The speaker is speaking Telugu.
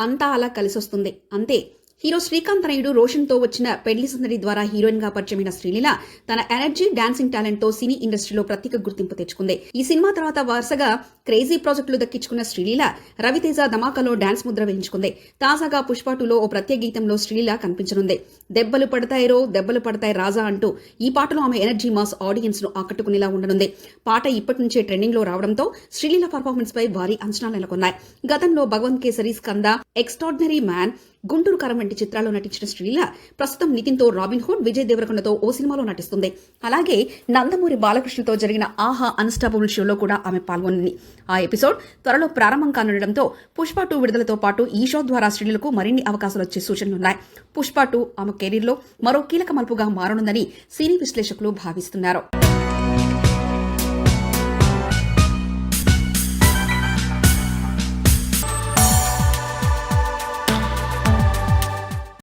అంతా అలా కలిసొస్తుంది అంతే. హీరో శ్రీకాంత్ తనయుడు రోషన్తో వచ్చిన పెళ్లి సందడి ద్వారా హీరోయిన్ గా పరిచయమైన శ్రీలీల తన ఎనర్జీ, డాన్సింగ్ టాలెంట్ తో సినీ ఇండస్ట్రీలో ప్రత్యేక గుర్తింపు తెచ్చుకుంది. ఈ సినిమా తర్వాత వరుసగా క్రేజీ ప్రాజెక్టులు దక్కించుకున్న శ్రీలీల రవితేజ ధమాకాలో డాన్స్ ముద్ర వేయించుకుంది. తాజాగా పుష్ప 2లో ఓ ప్రత్యేక గీతంలో శ్రీలీల కనిపించనుంది. దెబ్బలు పడతాయి రాజా అంటూ ఈ పాటలో ఆమె ఎనర్జీ మాస్ ఆడియన్స్ ను ఆకట్టుకునేలా ఉండనుంది. పాట ఇప్పటి నుంచే ట్రెండింగ్ లో రావడంతో శ్రీలీల పర్ఫార్మెన్స్ పై భారీ అంచనాలు నెలకొన్నాయి. గతంలో భగవంత్ కేసరి, స్కంద, ఎక్స్ట్రాడినరీ మ్యాన్, గుంటూరు కారం వంటి చిత్రాల్లో నటించిన శ్రీలీల ప్రస్తుతం నితిన్ తో రాబిన్ హుడ్, విజయ్ దేవరకొండతో ఓ సినిమాలో నటిస్తుంది. అలాగే నందమూరి బాలకృష్ణతో జరిగిన ఆహా అన్స్టాపబుల్ షోలో కూడా ఆమె పాల్గొనింది. ఆ ఎపిసోడ్ త్వరలో ప్రారంభం కానుండడంతో పుష్ప 2 విడుదలతో పాటు ఈ షో ద్వారా శ్రీలీలకు మరిన్ని అవకాశాలు వచ్చే సూచనలున్నాయి. పుష్ప 2 ఆమె కెరీర్ లో మరో కీలక మలుపుగా మారనుందని సినీ విశ్లేషకులు భావిస్తున్నారు.